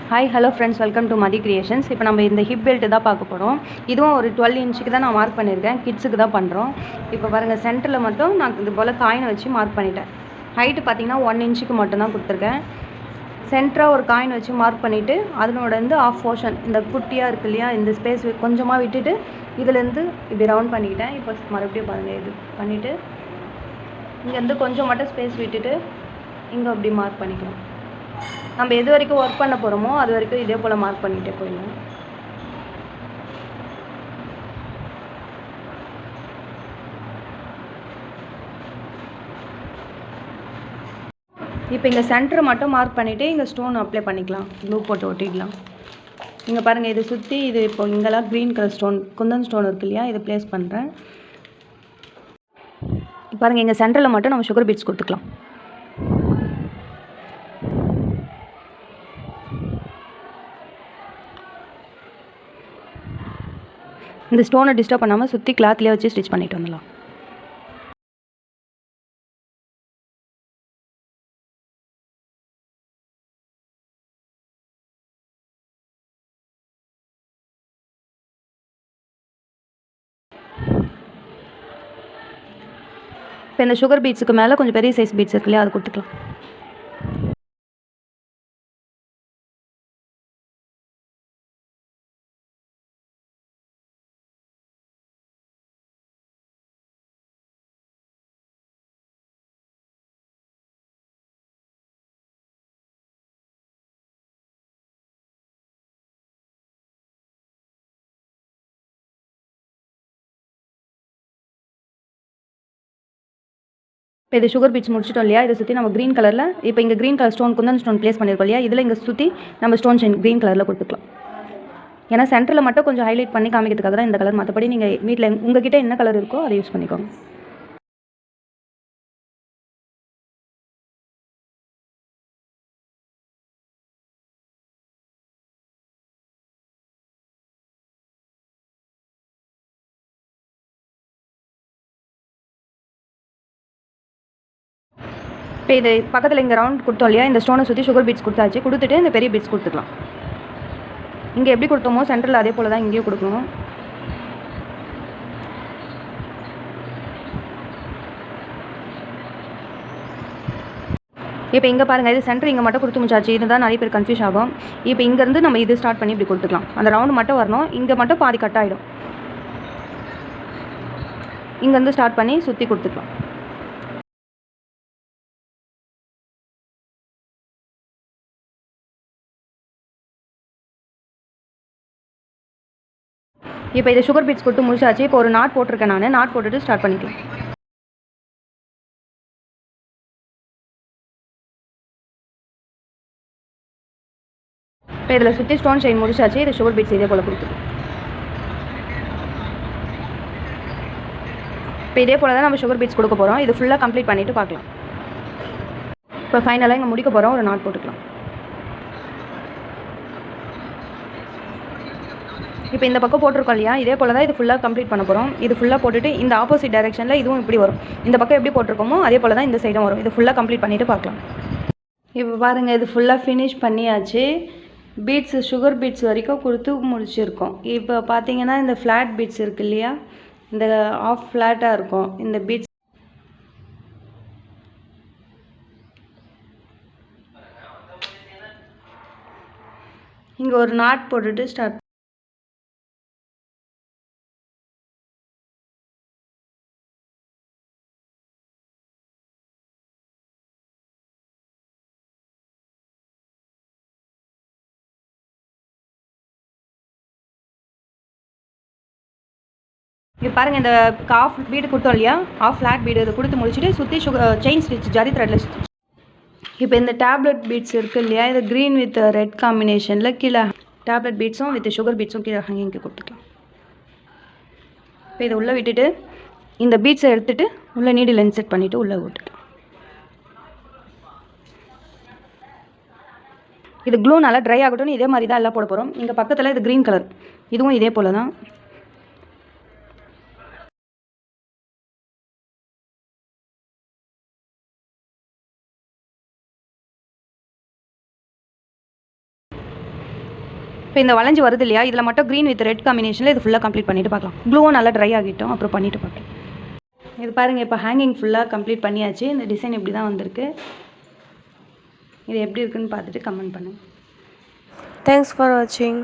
Hi hello friends, welcome to Mathi creations. இப்போ நம்ம இந்த ஹிப் பெல்ட் தான் பார்க்க போகிறோம். இதுவும் ஒரு 12 இன்ச்சுக்கு தான் நான் மார்க் பண்ணியிருக்கேன். கிட்ஸுக்கு தான் பண்ணுறோம். இப்போ பாருங்கள், சென்டரில் மட்டும் நான் இது போல் காயினை வச்சு மார்க் பண்ணிட்டேன். ஹைட்டு பார்த்திங்கன்னா 1 இன்ச்சுக்கு மட்டும்தான் கொடுத்துருக்கேன். சென்டராக ஒரு காயின் வச்சு மார்க் பண்ணிவிட்டு அதனோட ஆஃப் போர்ஷன் இந்த குட்டியாக இருக்குது இல்லையா, இந்த ஸ்பேஸ் கொஞ்சமாக விட்டுட்டு இதுலேருந்து இப்படி ரவுண்ட் பண்ணிக்கிட்டேன். இப்போ மறுபடியும் பாருங்கள், இது பண்ணிவிட்டு இங்கேருந்து கொஞ்சம் மட்டும் ஸ்பேஸ் விட்டுட்டு இங்கே அப்படி மார்க் பண்ணிக்கலாம். நம்ம எது வரைக்கும் ஒர்க் பண்ண போகிறோமோ அது வரைக்கும் இதே போல் மார்க் பண்ணிகிட்டே போயிடலாம். இப்போ இங்கே சென்டரை மட்டும் மார்க் பண்ணிவிட்டு இங்கே ஸ்டோன் அப்ளை பண்ணிக்கலாம். க்ளூ போட்டு ஒட்டிடலாம். இங்கே பாருங்கள், இதை சுற்றி இது இப்போ இங்கெல்லாம் green colour stone, Kundan stone இருக்கு இல்லையா, இதை ப்ளேஸ் பண்ணுறேன். பாருங்கள், இங்கே சென்டரில் மட்டும் நம்ம சுகர் பீட்ஸ் கொடுத்துக்கலாம். இந்த ஸ்டோனை டிஸ்டர்ப் பண்ணாமல் சுற்றி கிளாத்லேயே வச்சு ஸ்டிச் பண்ணிட்டு வந்துடலாம். இப்போ இந்த சுகர் பீட்ஸுக்கு மேலே கொஞ்சம் பெரிய சைஸ் பீட்ஸ் இருக்கு இல்லையா, அது கொடுத்துக்கலாம். இப்போ இது சுகர் பீட்ஸ் முடிச்சிட்டோம் இல்லையா, இதை சுற்றி நம்ம க்ரீன் கலரில் இப்போ இங்கே green colour stone, Kundan stone place பண்ணியிருக்கோம் இல்லையா, இதில் இங்கே சுற்றி நம்ம ஸ்டோன் செயின் க்ரீன் கலரில் கொடுத்துக்கலாம். ஏன்னா சென்டரில் மட்டும் கொஞ்சம் ஹைலைட் பண்ணி காமிக்கிறதுக்காக தான் இந்த கலர். மற்றபடி நீங்கள் வீட்டில் உங்ககிட்ட என்ன கலர் இருக்கோ அதை யூஸ் பண்ணிக்கோங்க. இப்போ இது பக்கத்தில் இங்கே ரவுண்ட் கொடுத்தோம் இல்லையா, இந்த ஸ்டோனை சுற்றி சுகர் பீட்ஸ் கொடுத்தாச்சு. கொடுத்துட்டு இந்த பெரிய பீட்ஸ் கொடுத்துக்கலாம். இங்கே எப்படி கொடுத்தோமோ சென்டரில் அதே போல் தான் இங்கேயும் கொடுக்கணும். இப்போ இங்கே பாருங்கள், இது சென்டர் இங்கே மட்டும் கொடுத்து முடிச்சாச்சு. இதுதான் நிறைய பேர் கன்ஃபியூஸ் ஆகும். இப்போ இங்கேருந்து நம்ம இது ஸ்டார்ட் பண்ணி இப்படி கொடுத்துக்கலாம். அந்த ரவுண்டு மட்டும் வரணும். இங்கே மட்டும் பாதி கட் ஆகிடும். இங்கேருந்து ஸ்டார்ட் பண்ணி சுற்றி கொடுத்துக்கலாம். இப்போ இது சுகர் பீட்ஸ் கொடுத்து முடிச்சாச்சு. இப்போ ஒரு நாட் போட்டிருக்கேன், நான் நாட் போட்டுட்டு ஸ்டார்ட் பண்ணிக்கலாம். இப்போ இதில் சுற்றி ஸ்டோன் செயின் முடிச்சாச்சு. இது சுகர் பீட்ஸ் இதே போல் கொடுத்துருக்கோம். இப்போ இதே போல் தான் நம்ம சுகர் பீட்ஸ் கொடுக்க போகிறோம். இது ஃபுல்லாக கம்ப்ளீட் பண்ணிவிட்டு பார்க்கலாம். இப்போ ஃபைனலாக இங்கே முடிக்க போகிறோம். ஒரு நாட் போட்டுக்கலாம். இப்போ இந்த பக்கம் போட்டிருக்கோம் இல்லையா, இதே போல் தான் இது ஃபுல்லாக கம்ப்ளீட் பண்ண போகிறோம். இது ஃபுல்லாக போட்டுட்டு இந்த ஆப்போசிட் டைரெக்ஷனில் இதுவும் இப்படி வரும். இந்த பக்கம் எப்படி போட்டிருக்கோமோ அதே போல் தான் இந்த சைடும் வரும். இது ஃபுல்லாக கம்ப்ளீட் பண்ணிவிட்டு பார்க்கலாம். இப்போ பாருங்கள், இது ஃபுல்லாக ஃபினிஷ் பண்ணியாச்சு. பீட்ஸு சுகர் பீட்ஸ் வரைக்கும் கொடுத்து முடிச்சிருக்கோம். இப்போ பார்த்தீங்கன்னா இந்த ஃப்ளாட் பீட்ஸ் இருக்குது இல்லையா, இந்த ஆஃப் ஃப்ளாட்டாக இருக்கும் இந்த பீட்ஸ். இங்கே ஒரு நாட் போட்டுட்டு ஸ்டார்ட். இப்போ பாருங்கள், இந்த ஆஃப் பீடு கொடுத்தோம் இல்லையா, ஆஃப் ஃப்ளாட் பீடு இதை கொடுத்து முடிச்சுட்டு சுற்றி செயின் ஸ்டிச் ஜரி த்ரெட்டில் ஸ்டிச். இப்போ இந்த டேப்லெட் பீட்ஸ் இருக்குது இல்லையா, இது க்ரீன் வித் ரெட் காம்பினேஷனில் கீழே டேப்லெட் பீட்ஸும் வித் சுகர் பீட்ஸும் கீழே ஹேங்கிங்க்கு கொடுத்துக்கலாம். இப்போ இதை உள்ளே விட்டுட்டு இந்த பீட்ஸை எடுத்துகிட்டு உள்ளே நீடில் இன்செர்ட் பண்ணிவிட்டு உள்ளே விட்டுக்கலாம். இது க்ளூ நல்லா ட்ரை ஆகட்டும். இதே மாதிரி தான் எல்லாம் போட போகிறோம். இங்கே பக்கத்தில் இது க்ரீன் கலர், இதுவும் இதே போல் தான். இப்போ இந்த வளைஞ்சு வருது இல்லையா, இதில் மட்டும் க்ரீன் வித் ரெட் காம்பினேஷனில் இது ஃபுல்லாக கம்ப்ளீட் பண்ணிவிட்டு பார்க்கலாம். க்ளூவும் நல்லா ட்ரை ஆகிட்டோம், அப்புறம் பண்ணிவிட்டு பார்க்கலாம். இது பாருங்கள், இப்போ ஹேங்கிங் ஃபுல்லாக கம்ப்ளீட் பண்ணியாச்சு. இந்த டிசைன் இப்படி தான் வந்திருக்கு. இது எப்படி இருக்குன்னு பார்த்துட்டு கமெண்ட் பண்ணுங்கள். தேங்க்ஸ் ஃபார் வாட்சிங்.